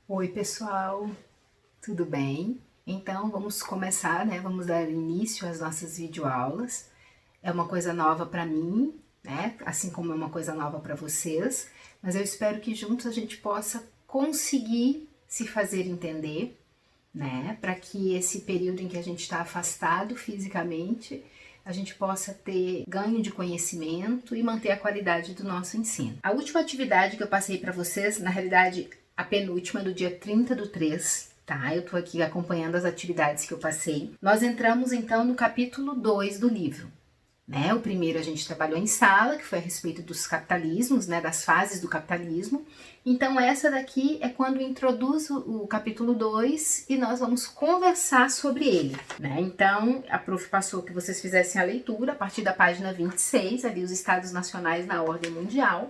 Oi, pessoal, tudo bem? Então, vamos começar, né? Vamos dar início às nossas videoaulas. É uma coisa nova para mim, né? Assim como é uma coisa nova para vocês, mas eu espero que juntos a gente possa conseguir se fazer entender, né? Para que esse período em que a gente está afastado fisicamente, a gente possa ter ganho de conhecimento e manter a qualidade do nosso ensino. A última atividade que eu passei para vocês, na realidade, a penúltima, do dia 30/3, tá? Eu tô aqui acompanhando as atividades que eu passei. Nós entramos então no capítulo 2 do livro. Né? O primeiro a gente trabalhou em sala, que foi a respeito dos capitalismos, né, das fases do capitalismo. Então essa daqui é quando introduz o capítulo 2 e nós vamos conversar sobre ele. Né? Então a prof passou que vocês fizessem a leitura a partir da página 26, ali os estados nacionais na ordem mundial.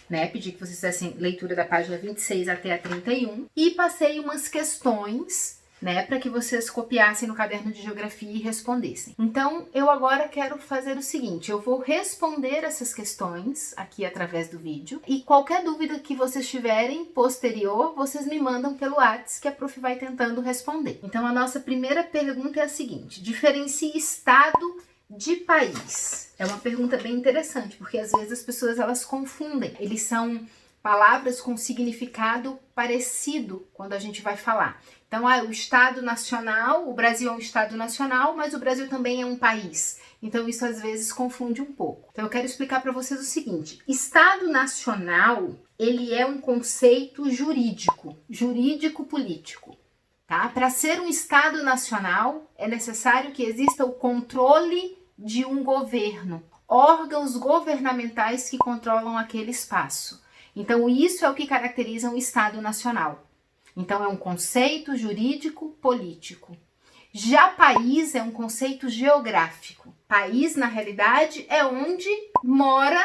Né, pedi que vocês fizessem leitura da página 26 até a 31 e passei umas questões, né, para que vocês copiassem no caderno de geografia e respondessem. Então, eu agora quero fazer o seguinte, eu vou responder essas questões aqui através do vídeo e qualquer dúvida que vocês tiverem posterior, vocês me mandam pelo WhatsApp que a prof vai tentando responder. Então, a nossa primeira pergunta é a seguinte: diferencie estado de país. É uma pergunta bem interessante, porque às vezes as pessoas elas confundem. Eles são palavras com significado parecido quando a gente vai falar. Então, o Estado Nacional, o Brasil é um Estado Nacional, mas o Brasil também é um país. Então, isso às vezes confunde um pouco. Então, eu quero explicar para vocês o seguinte: Estado Nacional, ele é um conceito jurídico-político. Tá? Para ser um Estado nacional, é necessário que exista o controle de um governo, órgãos governamentais que controlam aquele espaço. Então, isso é o que caracteriza um Estado nacional. Então, é um conceito jurídico-político. Já país é um conceito geográfico. País, na realidade, é onde mora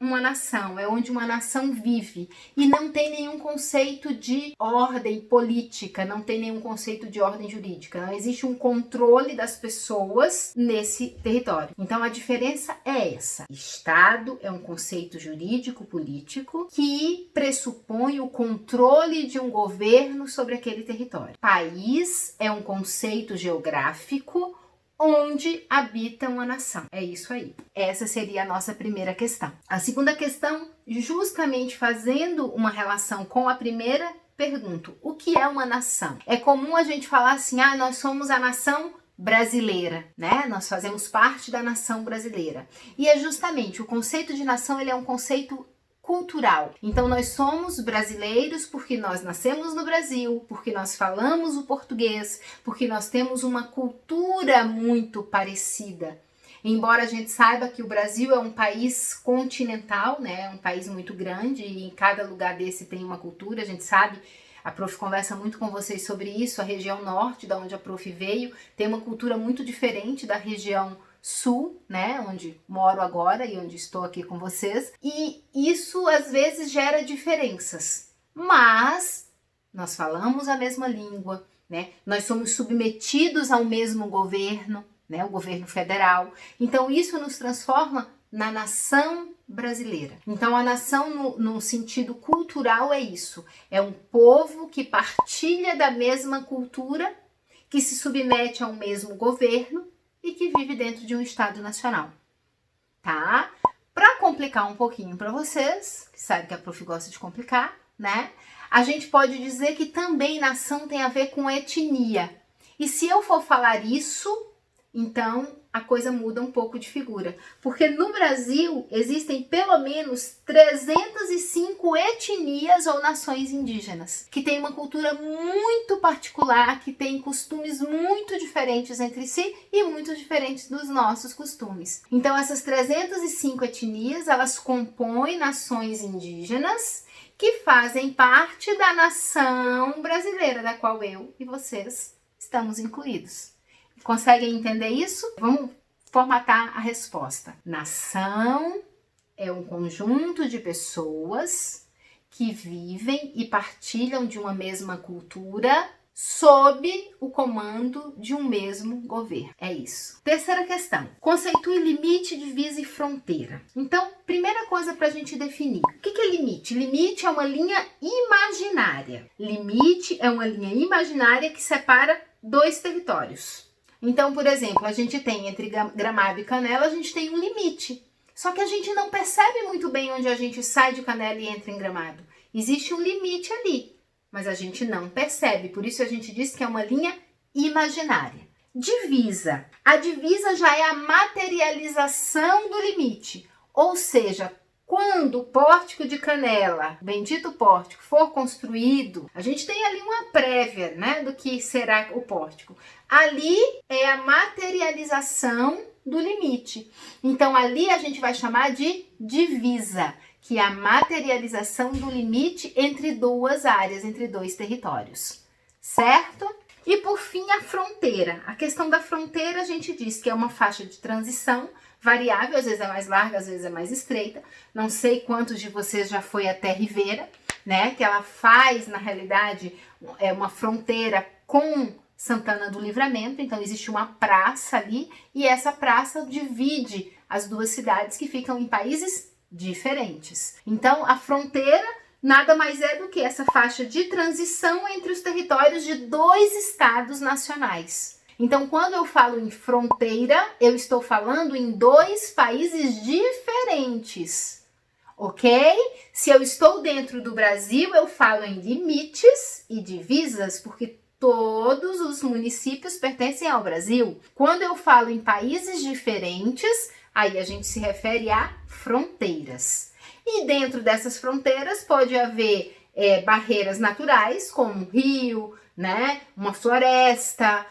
uma nação, é onde uma nação vive e não tem nenhum conceito de ordem política, não tem nenhum conceito de ordem jurídica, não existe um controle das pessoas nesse território. Então a diferença é essa: Estado é um conceito jurídico político que pressupõe o controle de um governo sobre aquele território. País é um conceito geográfico onde habita uma nação. É isso aí. Essa seria a nossa primeira questão. A segunda questão, justamente fazendo uma relação com a primeira, pergunto: o que é uma nação? É comum a gente falar assim: nós somos a nação brasileira, né? Nós fazemos parte da nação brasileira. E é justamente o conceito de nação, ele é um conceito cultural. Então nós somos brasileiros porque nós nascemos no Brasil, porque nós falamos o português, porque nós temos uma cultura muito parecida. Embora a gente saiba que o Brasil é um país continental, né? É um país muito grande e em cada lugar desse tem uma cultura, a gente sabe. A prof conversa muito com vocês sobre isso. A região norte, da onde a prof veio, tem uma cultura muito diferente da região sul, né, onde moro agora e onde estou aqui com vocês, e isso às vezes gera diferenças, mas nós falamos a mesma língua, né, nós somos submetidos ao mesmo governo, né, o governo federal, então isso nos transforma na nação brasileira. Então a nação no sentido cultural é isso, é um povo que partilha da mesma cultura, que se submete ao mesmo governo e que vive dentro de um Estado nacional, tá? Para complicar um pouquinho para vocês, que sabe que a prof gosta de complicar, né? A gente pode dizer que também nação tem a ver com etnia. E se eu for falar isso, então a coisa muda um pouco de figura. Porque no Brasil existem pelo menos 305 etnias ou nações indígenas, que têm uma cultura muito particular, que têm costumes muito diferentes entre si e muito diferentes dos nossos costumes. Então essas 305 etnias, elas compõem nações indígenas que fazem parte da nação brasileira, da qual eu e vocês estamos incluídos. Conseguem entender isso? Vamos formatar a resposta. Nação é um conjunto de pessoas que vivem e partilham de uma mesma cultura sob o comando de um mesmo governo. É isso. Terceira questão. Conceitue limite, divisa e fronteira. Então, primeira coisa para a gente definir. O que é limite? Limite é uma linha imaginária. Limite é uma linha imaginária que separa dois territórios. Então, por exemplo, a gente tem entre Gramado e Canela, a gente tem um limite. Só que a gente não percebe muito bem onde a gente sai de Canela e entra em Gramado. Existe um limite ali, mas a gente não percebe. Por isso a gente diz que é uma linha imaginária. Divisa. A divisa já é a materialização do limite. Ou seja, quando o pórtico de Canela, o bendito pórtico, for construído, a gente tem ali uma prévia, né, do que será o pórtico. Ali é a materialização do limite. Então, ali a gente vai chamar de divisa, que é a materialização do limite entre duas áreas, entre dois territórios. Certo? E por fim, a fronteira. A questão da fronteira, a gente diz que é uma faixa de transição variável, às vezes é mais larga, às vezes é mais estreita. Não sei quantos de vocês já foi até Rivera, né? Que ela faz, na realidade, uma fronteira com Santana do Livramento. Então, existe uma praça ali e essa praça divide as duas cidades que ficam em países diferentes. Então, a fronteira nada mais é do que essa faixa de transição entre os territórios de dois estados nacionais. Então, quando eu falo em fronteira, eu estou falando em dois países diferentes, ok? Se eu estou dentro do Brasil, eu falo em limites e divisas, porque todos os municípios pertencem ao Brasil. Quando eu falo em países diferentes, aí a gente se refere a fronteiras. E dentro dessas fronteiras pode haver barreiras naturais, como um rio, né, uma floresta,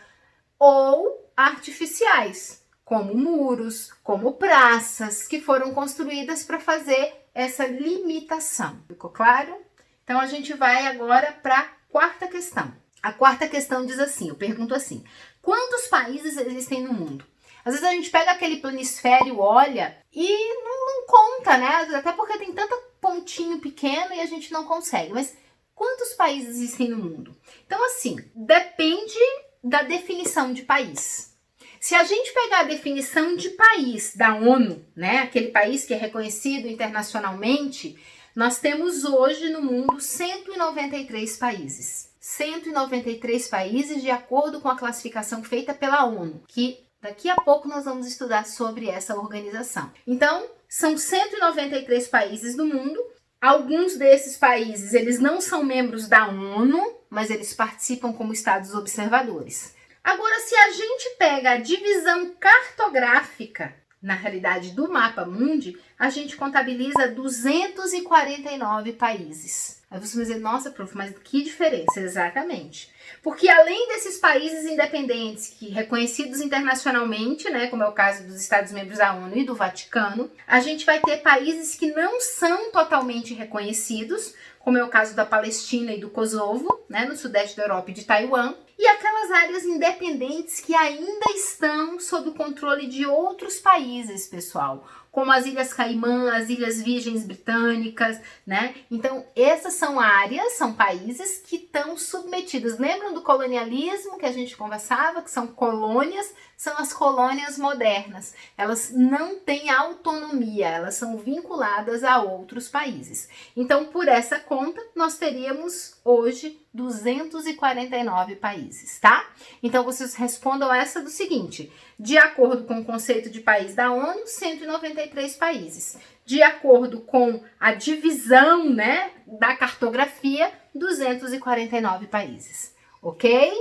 ou artificiais, como muros, como praças, que foram construídas para fazer essa limitação. Ficou claro? Então a gente vai agora para a quarta questão. A quarta questão diz assim, eu pergunto assim, quantos países existem no mundo? Às vezes a gente pega aquele planisfério, olha e não conta, né? Até porque tem tanto pontinho pequeno e a gente não consegue. Mas quantos países existem no mundo? Então assim, depende da definição de país. Se a gente pegar a definição de país da ONU, né, aquele país que é reconhecido internacionalmente, nós temos hoje no mundo 193 países. 193 países de acordo com a classificação feita pela ONU, que daqui a pouco nós vamos estudar sobre essa organização. Então, são 193 países do mundo. Alguns desses países, eles não são membros da ONU, mas eles participam como estados observadores. Agora, se a gente pega a divisão cartográfica, na realidade do mapa mundi, a gente contabiliza 249 países. Aí você vai dizer, nossa, prof, mas que diferença? Exatamente. Porque além desses países independentes que reconhecidos internacionalmente, né, como é o caso dos Estados-membros da ONU e do Vaticano, a gente vai ter países que não são totalmente reconhecidos, como é o caso da Palestina e do Kosovo, né, no sudeste da Europa e de Taiwan, e aquelas áreas independentes que ainda estão sob o controle de outros países, pessoal, como as Ilhas Caimã, as Ilhas Virgens Britânicas, né? Então, essas são áreas, são países que estão submetidos. Lembram do colonialismo que a gente conversava, que são colônias? São as colônias modernas. Elas não têm autonomia, elas são vinculadas a outros países. Então, por essa conta, nós teríamos hoje 249 países, tá? Então, vocês respondam essa do seguinte: de acordo com o conceito de país da ONU, 193 países. De acordo com a divisão, né, da cartografia, 249 países, ok?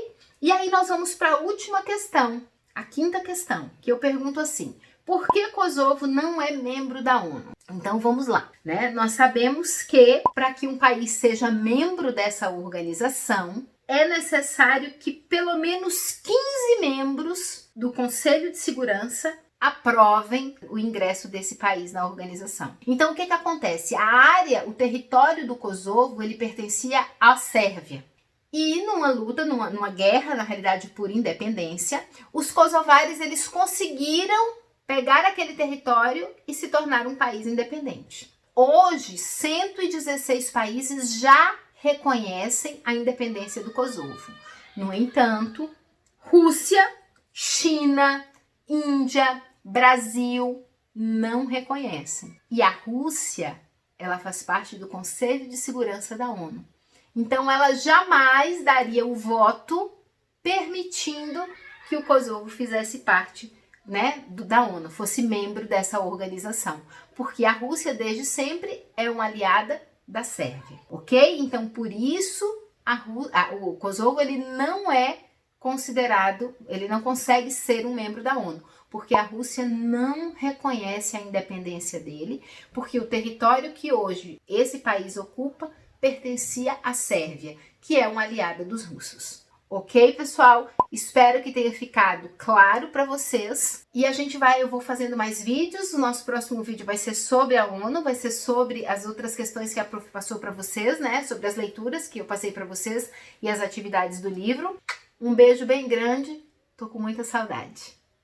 E aí nós vamos para a última questão, a quinta questão, que eu pergunto assim: por que Kosovo não é membro da ONU? Então vamos lá, né? Nós sabemos que para que um país seja membro dessa organização, é necessário que pelo menos 15 membros do Conselho de Segurança aprovem o ingresso desse país na organização. Então o que acontece? A área, o território do Kosovo, ele pertencia à Sérvia. E numa luta, numa guerra, na realidade, por independência, os kosovares, eles conseguiram pegar aquele território e se tornar um país independente. Hoje, 116 países já reconhecem a independência do Kosovo. No entanto, Rússia, China, Índia, Brasil não reconhecem. E a Rússia, ela faz parte do Conselho de Segurança da ONU. Então, ela jamais daria o voto permitindo que o Kosovo fizesse parte, né, da ONU, fosse membro dessa organização. Porque a Rússia, desde sempre, é uma aliada da Sérvia, ok? Então, por isso, o Kosovo ele não é considerado, ele não consegue ser um membro da ONU, porque a Rússia não reconhece a independência dele, porque o território que hoje esse país ocupa pertencia à Sérvia, que é uma aliada dos russos. Ok, pessoal? Espero que tenha ficado claro para vocês. E eu vou fazendo mais vídeos. O nosso próximo vídeo vai ser sobre a ONU, vai ser sobre as outras questões que a prof passou para vocês, né? Sobre as leituras que eu passei para vocês e as atividades do livro. Um beijo bem grande. Tô com muita saudade.